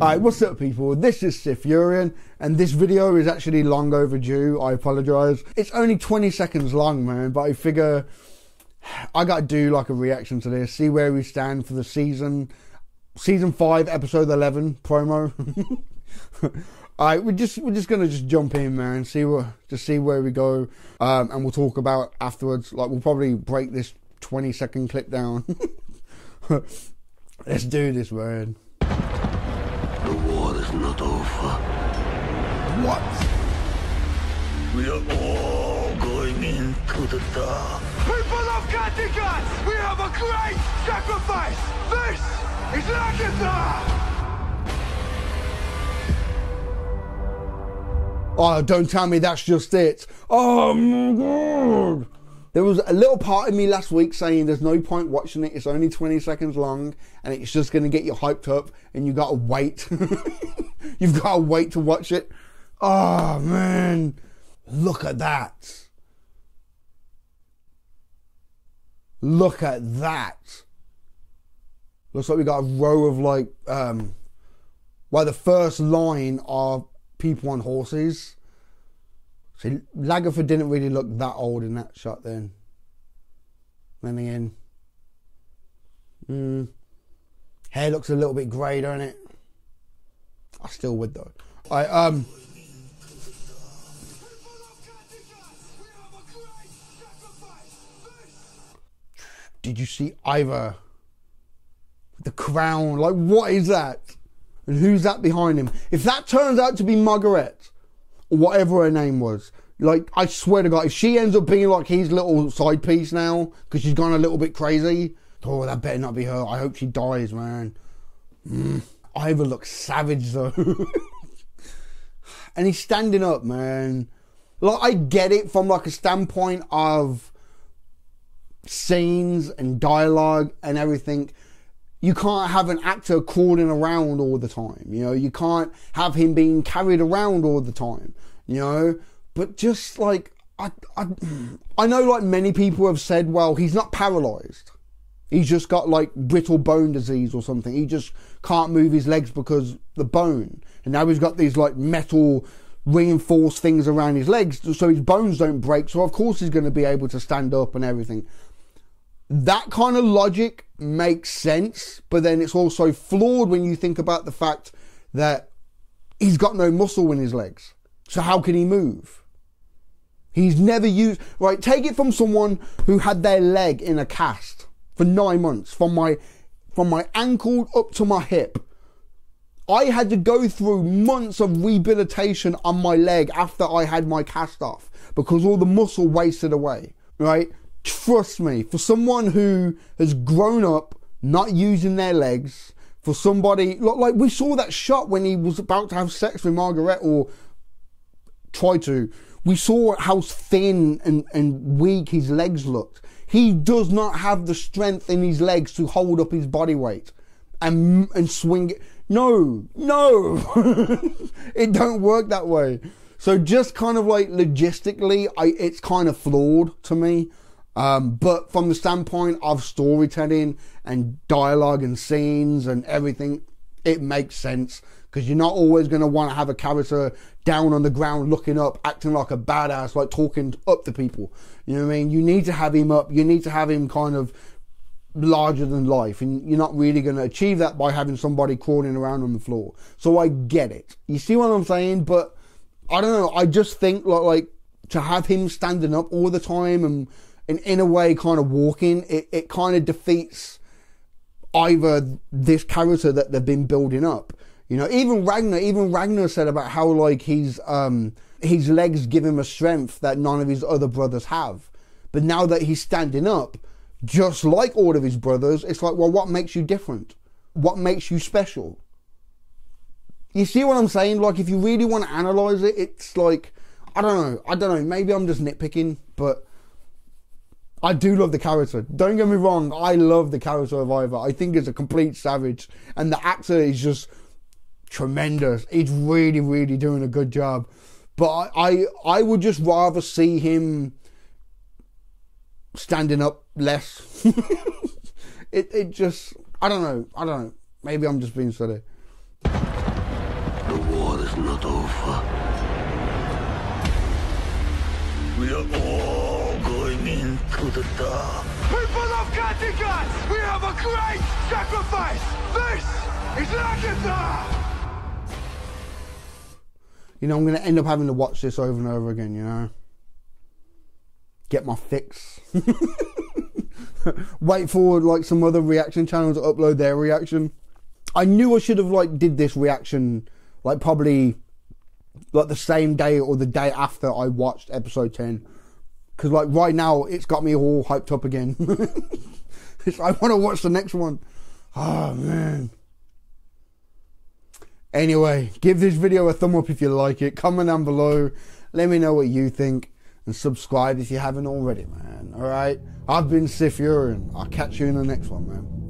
Alright, what's up people? This is SiTHFuRion, and this video is actually long overdue. I apologise. It's only 20 seconds long, man, but I figure I gotta do like a reaction to this, see where we stand for the season 5, episode 11 promo. Alright, we're just gonna jump in, man, see where we go, and we'll talk about afterwards. Like, we'll probably break this 20-second clip down. Let's do this, man. The war is not over. What? We are all going into the dark. People of Katika, we have a great sacrifice. This is Lakita. Oh, don't tell me that's just it. Oh my God. There was a little part of me last week saying there's no point watching it. It's only 20 seconds long and it's just going to get you hyped up and you got to wait. You've got to wait to watch it. Oh, man. Look at that. Look at that. Looks like we got a row of like, well, the first line are people on horses. See, Lagerford didn't really look that old in that shot then. Then again, hair looks a little bit grey, don't it? I still would though. Did you see Ivar? The crown, like what is that? And who's that behind him? If that turns out to be Margaret, or whatever her name was, like, I swear to God, if she ends up being like his little side piece now, because she's gone a little bit crazy, oh, that better not be her. I hope she dies, man. Ivar looks savage though. And he's standing up, man. Like, I get it from like a standpoint of scenes and dialogue and everything. You can't have an actor crawling around all the time, you know. You can't have him being carried around all the time, you know. But just like, I know like many people have said, well, he's not paralyzed. He's just got like brittle bone disease or something. He just can't move his legs because the bone. And now he's got these like metal reinforced things around his legs so his bones don't break. So of course he's going to be able to stand up and everything. That kind of logic makes sense, but then it's also flawed when you think about the fact that he's got no muscle in his legs. So how can he move? He's never used... Right, take it from someone who had their leg in a cast for 9 months, from my ankle up to my hip. I had to go through months of rehabilitation on my leg after I had my cast off because all the muscle wasted away, right? Trust me, for someone who has grown up not using their legs, for somebody like we saw that shot when he was about to have sex with Margaret, or try to, we saw how thin and weak his legs looked. He does not have the strength in his legs to hold up his body weight and swing it. No, it don't work that way. So just kind of like logistically, it's kind of flawed to me. But from the standpoint of storytelling and dialogue and scenes and everything, it makes sense, because you're not always going to want to have a character down on the ground looking up, acting like a badass, like talking up to people. You know what I mean? You need to have him up. You need to have him kind of larger than life, and you're not really going to achieve that by having somebody crawling around on the floor. So I get it. You see what I'm saying? But I don't know. I just think like to have him standing up all the time and in a way kind of walking, it kind of defeats either this character that they've been building up. You know, even Ragnar said about how like his legs give him a strength that none of his other brothers have. But now that he's standing up, just like all of his brothers, it's like, well, what makes you different? What makes you special? You see what I'm saying? Like, if you really want to analyze it, it's like, I don't know, maybe I'm just nitpicking, but I do love the character. Don't get me wrong, I love the character of Ivar. I think it's a complete savage, and the actor is just tremendous. He's really, really doing a good job. But I would just rather see him standing up less. it just, I don't know. Maybe I'm just being silly. is not over. We are all going into the dark. People of Kattegat, we have a great sacrifice! This is Agatha! You know, I'm going to end up having to watch this over and over again, you know. Get my fix. Wait for like some other reaction channels to upload their reaction. I knew I should have like did this reaction like probably like the same day or the day after I watched episode 10. Because like right now it's got me all hyped up again. I want to watch the next one. Oh man. Anyway, give this video a thumb up if you like it. Comment down below. Let me know what you think. And subscribe if you haven't already, man. Alright? I've been SiTHFuRion. I'll catch you in the next one, man.